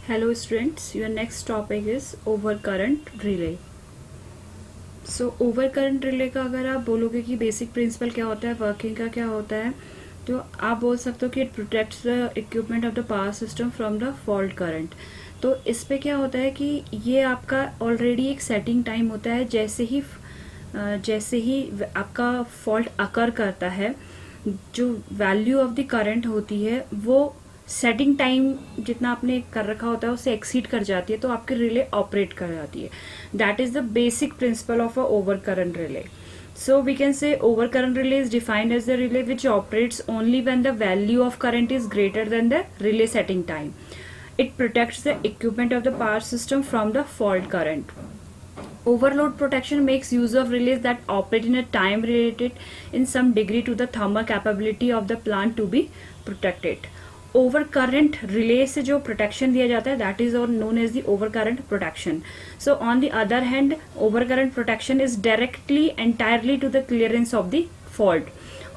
Hello students, your next topic is overcurrent relay. So overcurrent relay का अगर आप बोलोगे कि बेसिक प्रिंसिपल क्या होता है, वर्किंग का क्या होता है, तो आप बोल सकते हो कि it protects the equipment of the power system from the fault current. तो इस पे क्या होता है कि ये आपका ऑलरेडी एक सेटिंग टाइम होता है. जैसे ही आपका फॉल्ट अकर करता है, जो वैल्यू ऑफ द करंट होती है वो सेटिंग टाइम जितना आपने कर रखा होता है उससे एक्सीड कर जाती है, तो आपकी रिले ऑपरेट कर जाती है. That is the basic principle of a over current relay. So we can say overcurrent relay is defined as the relay which operates only when the value of current is greater than the relay setting time. It protects the equipment of the power system from the fault current. Overload protection makes use of relays that operate in a time related in some degree to the thermal capability of the plant to be protected. Over current relay से जो protection दिया जाता है that is और known as the over current protection. So on the other hand over current protection is directly entirely to the clearance of the fault.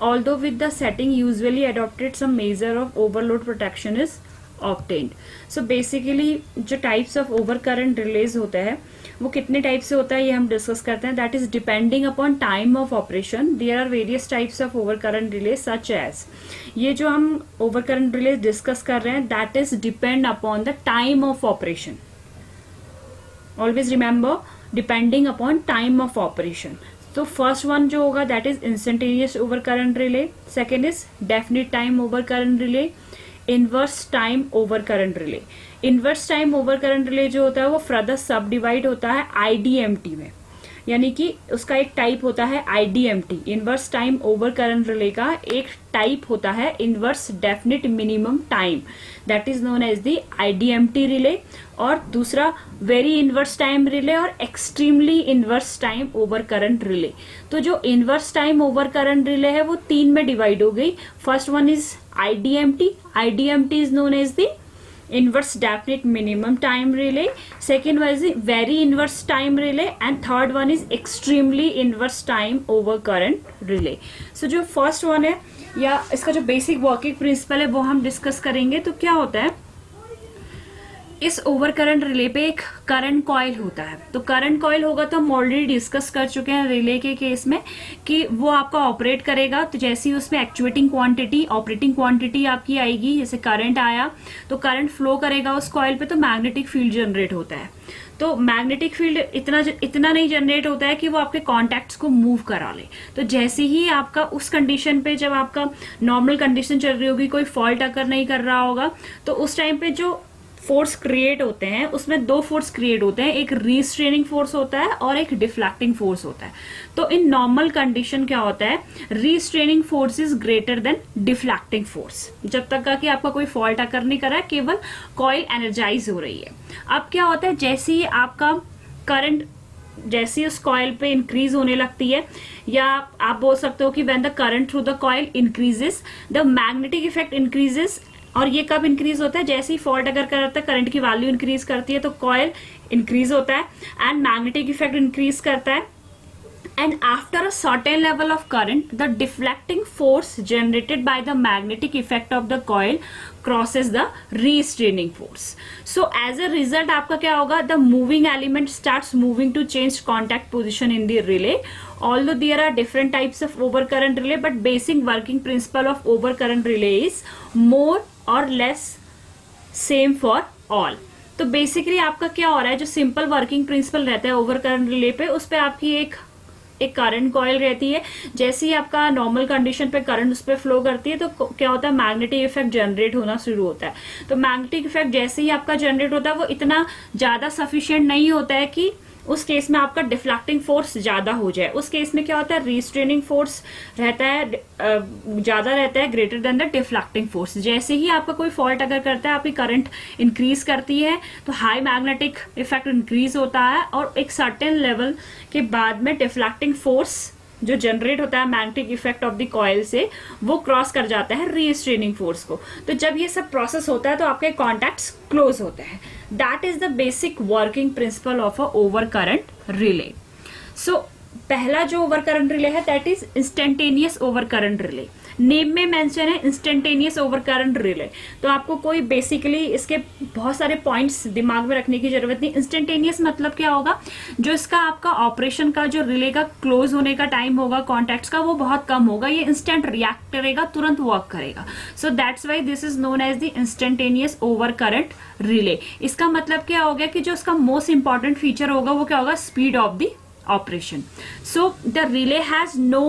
Although with the setting usually adopted some measure of overload protection is obtained. So basically जो types of over current relays होता है वो कितने type से होता है ये हम डिस्कस करते हैं. That is depending upon time of operation. There are various types of over current relay such as, ये जो हम ओवर करंट रिले डिस्कस कर रहे हैं that is depend upon the time of operation. Always remember depending upon time of operation. तो first one जो होगा that is instantaneous over current relay. Second is definite time over current relay. Inverse time over current relay. Inverse time over current relay जो होता है वो further सब divide होता है आईडीएमटी में, यानी कि उसका एक टाइप होता है IDMT. Inverse time over current relay का एक टाइप होता है inverse definite minimum time, that is known as the IDMT relay. और दूसरा वेरी इनवर्स टाइम रिले और extremely inverse time over current relay. तो जो inverse time over current relay है वो तीन में डिवाइड हो गई. First one is IDMT. IDMT is known as the inverse definite minimum time relay. Second one is very inverse time relay and third one is extremely inverse time over current relay. So जो first one है या इसका जो basic working principle है वो हम discuss करेंगे. तो क्या होता है इस ओवर करंट रिले पे एक करंट कॉइल होता है. तो करंट कॉइल होगा तो हम ऑलरेडी डिस्कस कर चुके हैं रिले के केस में कि वो आपका ऑपरेट करेगा. तो जैसे ही उसमें एक्चुएटिंग क्वांटिटी ऑपरेटिंग क्वांटिटी आपकी आएगी, जैसे करंट आया तो करंट फ्लो करेगा उस कॉइल पे, तो मैग्नेटिक फील्ड जनरेट होता है. तो मैग्नेटिक फील्ड इतना नहीं जनरेट होता है कि वो आपके कॉन्टैक्ट्स को मूव करा ले. तो जैसे ही आपका उस कंडीशन पे जब आपका नॉर्मल कंडीशन चल रही होगी, कोई फॉल्ट अकर नहीं कर रहा होगा, तो उस टाइम पे जो फोर्स क्रिएट होते हैं उसमें दो फोर्स क्रिएट होते हैं. एक रीस्ट्रेनिंग फोर्स होता है और एक डिफ्लेक्टिंग फोर्स होता है. तो इन नॉर्मल कंडीशन क्या होता है, restraining force is greater than deflecting force. जब तक का कि आपका कोई फॉल्ट अकर नहीं कर रहा है, केवल कॉइल एनर्जाइज हो रही है. अब क्या होता है जैसे ही आपका करंट जैसे उस कॉइल पे इंक्रीज होने लगती है, या आप बोल सकते हो कि when the current through the coil increases the magnetic effect increases. और ये कब इंक्रीज होता है, जैसे ही फॉल्ट अगर करता है करंट की वैल्यू इंक्रीज करती है तो कॉइल इंक्रीज होता है एंड मैग्नेटिक इफेक्ट इंक्रीज करता है. And after a certain level of current, the deflecting force generated by the magnetic effect of the coil crosses the restraining force. So as a result आपका क्या होगा, the moving element starts moving to change contact position in the relay. Although there are different types of overcurrent relay, but basic working principle of overcurrent relay is more or less same for all. तो basically आपका क्या हो रहा है, जो simple working principle रहता है over current relay पे, उस पर आपकी एक करंट कॉइल रहती है. जैसे ही आपका नॉर्मल कंडीशन पे करंट उस पर फ्लो करती है तो क्या होता है, मैग्नेटिक इफेक्ट जनरेट होना शुरू होता है. तो मैग्नेटिक इफेक्ट जैसे ही आपका जनरेट होता है वो इतना ज्यादा सफिशिएंट नहीं होता है कि उस केस में आपका डिफ्लेक्टिंग फोर्स ज्यादा हो जाए. उस केस में क्या होता है, रिस्ट्रेनिंग फोर्स रहता है ज्यादा रहता है greater than the deflecting force. जैसे ही आपका कोई फॉल्ट अगर करता है, आपकी करंट इंक्रीज करती है तो हाई मैग्नेटिक इफेक्ट इंक्रीज होता है और एक सर्टेन लेवल के बाद में डिफ्लेक्टिंग फोर्स जो जनरेट होता है magnetic effect of the coil से, वो क्रॉस कर जाता है रिस्ट्रेनिंग फोर्स को. तो जब ये सब प्रोसेस होता है तो आपके कॉन्टैक्ट्स क्लोज होते हैं. That is the basic working principle of a over current relay. So पहला जो ओवर करंट रिले है that is instantaneous over current relay. Name में मेंशन है इंस्टेंटेनियस ओवर करंट रिले, तो आपको कोई बेसिकली इसके बहुत सारे पॉइंट्स दिमाग में रखने की जरूरत नहीं। इंस्टेंटेनियस मतलब क्या होगा, जो इसका आपका ऑपरेशन का जो रिले का क्लोज होने का टाइम होगा कॉन्टैक्ट्स का वो बहुत कम होगा, ये इंस्टेंट रिएक्ट करेगा, तुरंत वर्क करेगा। So that's why this is known as the instantaneous over current relay. इसका मतलब क्या हो गया कि जो इसका मोस्ट इंपॉर्टेंट फीचर होगा वो क्या होगा, speed of the operation. So the relay has no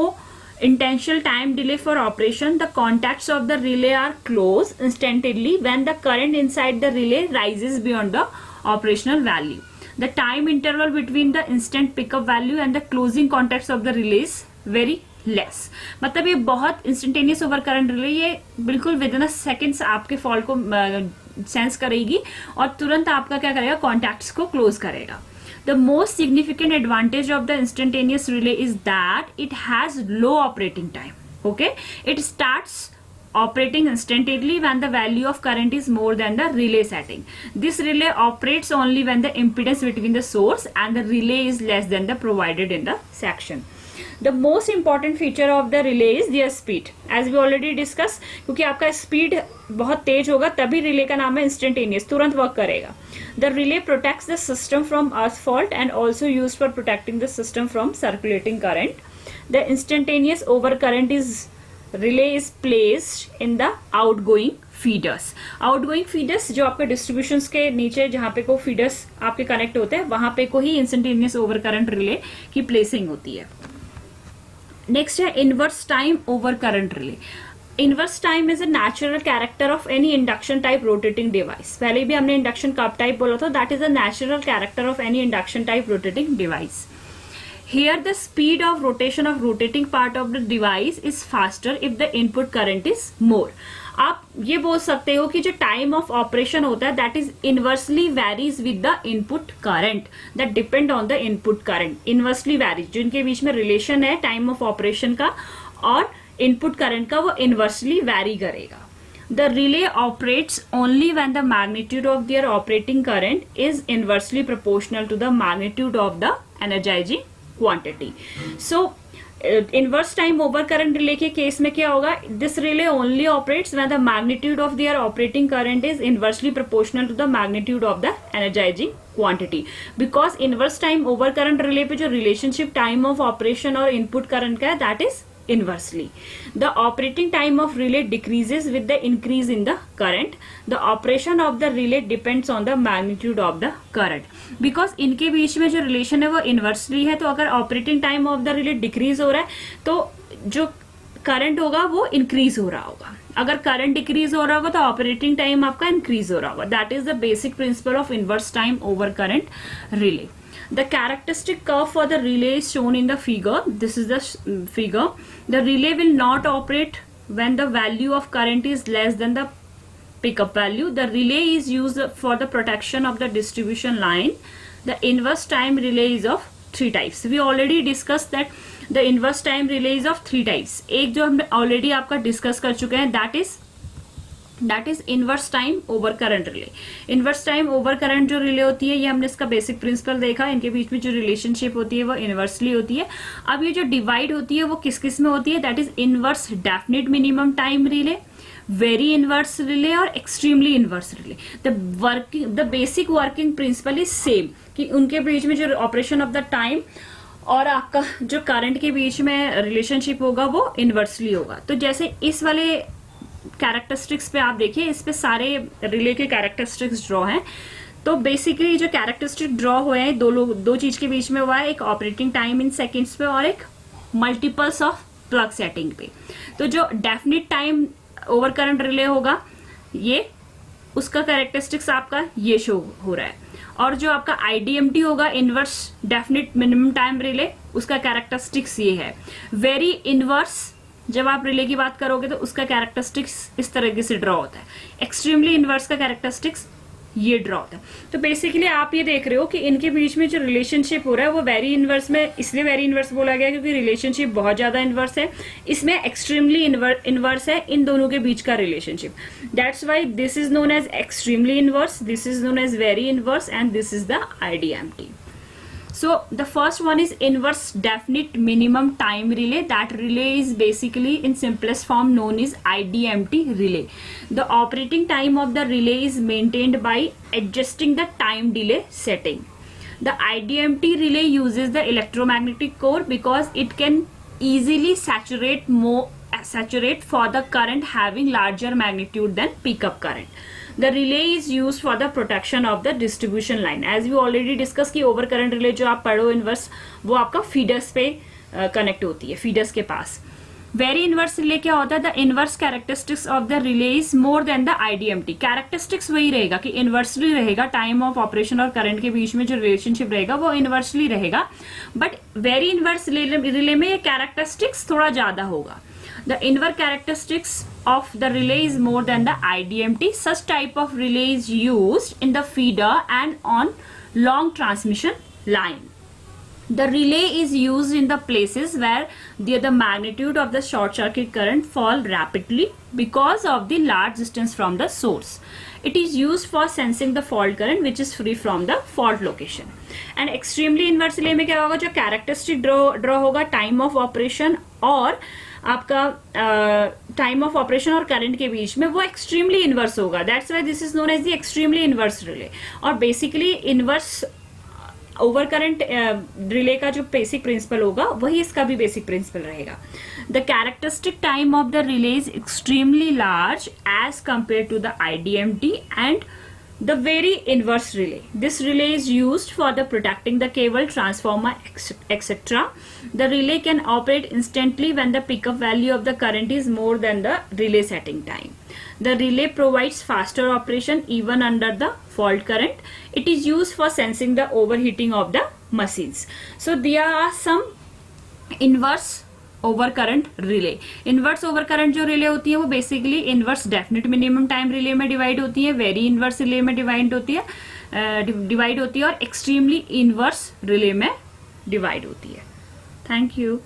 intentional time delay for operation. The contacts of the relay are closed instantly when the current inside the relay rises beyond the operational value. The time interval between the instant pickup value and the closing contacts of the relay is very less. मतलब ये बहुत instantaneous over current relay, ये बिल्कुल with in a seconds आपके fault को sense करेगी और तुरंत आपका क्या करेगा, कॉन्टैक्ट्स को क्लोज करेगा। The most significant advantage of the instantaneous relay is that it has low operating time. Okay, it starts operating instantly when the value of current is more than the relay setting. This relay operates only when the impedance between the source and the relay is less than the provided in the section. The most important feature of the relay is their speed, as we already discussed. क्योंकि आपका speed बहुत तेज होगा तभी relay का नाम है instantaneous, तुरंत work करेगा। The relay protects the system from earth fault and also used for protecting the system from circulating current. The instantaneous overcurrent relay is placed in the outgoing feeders. Outgoing feeders जो आपके distributions के नीचे जहाँ पे को feeders आपके connect होते हैं वहां पे को ही इंस्टेंटेनियस ओवरकरंट रिले की प्लेसिंग होती है। नेक्स्ट है inverse time over current relay. Inverse time is a natural character of any induction type rotating device. पहले भी हमने इंडक्शन कप टाइप बोला था, that is a natural character of any induction type rotating device. Here the speed of rotation of rotating part of the device is faster if the input current is more. आप ये बोल सकते हो कि जो time of operation होता है that is inversely varies with the input current, that depend on the input current. Inversely varies, जिनके बीच में रिलेशन है टाइम ऑफ ऑपरेशन का और इनपुट करंट का, वो इनवर्सली वेरी करेगा। The relay operates only when the magnitude of their operating current is inversely proportional to the magnitude of the energizing quantity. So inverse time over current relay के case में क्या होगा, this relay only operates when the magnitude of their operating current is inversely proportional to the magnitude of the energizing quantity. Because inverse time over current relay पे जो relationship time of operation और input current का है that is inversely. The operating time of relay decreases with the increase in the current. The operation of the relay depends on the magnitude of the current. Because इनके बीच में जो relation है वो inversely है, तो अगर operating time of the relay decrease हो रहा है तो जो करंट होगा वो इंक्रीज हो रहा होगा। अगर करंट डिक्रीज हो रहा होगा तो ऑपरेटिंग टाइम आपका इंक्रीज हो रहा होगा। That is the basic principle of inverse time over current relay. The characteristic curve for the relay is shown in the figure. This is the figure. The relay will not operate when the value of current is less than the pickup value. The relay is used for the protection of the distribution line. The inverse time relay is of 3 types. We already discussed that the inverse time relay is of 3 types. एक जो हमने already आपका discuss कर चुके हैं that is inverse time over current relay. Inverse time over current जो relay होती है ये हमने इसका बेसिक प्रिंसिपल देखा, इनके बीच में जो रिलेशनशिप होती है वो इनवर्सली होती है। अब ये जो डिवाइड होती है वो किस किस में होती है, that is inverse definite minimum time relay, very inverse relay और extremely inverse relay. The basic working principle is same कि उनके बीच में जो ऑपरेशन ऑफ द टाइम और आपका जो करंट के बीच में रिलेशनशिप होगा वो इनवर्सली होगा। तो जैसे इस वाले कैरेक्टरिस्टिक्स पे आप देखिए, इस पे सारे रिले के कैरेक्टरिस्टिक्स ड्रॉ हैं। तो बेसिकली जो कैरेक्टरिस्टिक ड्रॉ हुए हैं दो चीज के बीच में हुआ है, एक ऑपरेटिंग टाइम इन सेकेंड्स पे और एक मल्टीपल्स ऑफ प्लग सेटिंग पे। तो जो definite time over current relay होगा ये उसका कैरेक्टरिस्टिक्स आपका ये शो हो रहा है, और जो आपका आईडीएमटी होगा inverse definite minimum time relay, उसका कैरेक्टरिस्टिक्स ये है। वेरी इनवर्स जब आप रिले की बात करोगे तो उसका कैरेक्टरिस्टिक्स इस तरीके से ड्रॉ होता है। एक्सट्रीमली इनवर्स का कैरेक्टरिस्टिक्स ये ड्रॉ होता है। तो बेसिकली आप ये देख रहे हो कि इनके बीच में जो रिलेशनशिप हो रहा है वो वेरी इनवर्स में, इसलिए वेरी इनवर्स बोला गया क्योंकि रिलेशनशिप बहुत ज्यादा इनवर्स है। इसमें एक्सट्रीमली इनवर्स है इन दोनों के बीच का relationship. That's why this is known as extremely inverse, this is known as very inverse and this is the IDMT. So the first one is inverse definite minimum time relay. That relay is basically in simplest form known as IDMT relay. The operating time of the relay is maintained by adjusting the time delay setting. The IDMT relay uses the electromagnetic core because it can easily saturate for the current having larger magnitude than pickup current. The relay is used for the protection of the distribution line. As we already discussed कि over current relay जो आप पढ़ो inverse, वो आपका feeders पे connect होती है, feeders के पास. वेरी इनवर्स रिले क्या होता है? The inverse characteristics of the relay is more than the IDMT. Characteristics वही रहेगा कि इनवर्सली रहेगा, टाइम ऑफ ऑपरेशन और करंट के बीच में जो रिलेशनशिप रहेगा वो इनवर्सली रहेगा. बट वेरी इनवर्स रिले में ये कैरेक्टरिस्टिक्स थोड़ा ज्यादा होगा. The inverse characteristics of the relay is more than the IDMT. Such type of relay is used in the feeder and on long transmission line. The relay is used in the places where the magnitude of the short circuit current fall rapidly because of the large distance from the source. It is used for sensing the fault current which is free from the fault location. And extremely inverse relay में क्या होगा? जो characteristic draw होगा time of operation और आपका time of operation और current के बीच में, वो एक्सट्रीमली इनवर्स होगा. That's why this is known as the extremely inverse relay. और basically inverse over current relay का जो बेसिक प्रिंसिपल होगा वही इसका भी बेसिक प्रिंसिपल रहेगा. The characteristic time of the relay is extremely large as compare to the IDMT and the very inverse relay. This relay is used for the protecting the cable, transformer, etc. The relay can operate instantly when the pickup value of the current is more than the relay setting time. The relay provides faster operation even under the fault current. It is used for sensing the overheating of the machines. So there are some inverse over current relay. Inverse over current जो relay होती है वो basically inverse definite minimum time relay में divide होती है, very inverse relay में divide होती है और एक्सट्रीमली इनवर्स रिले में डिवाइड होती है. Thank you.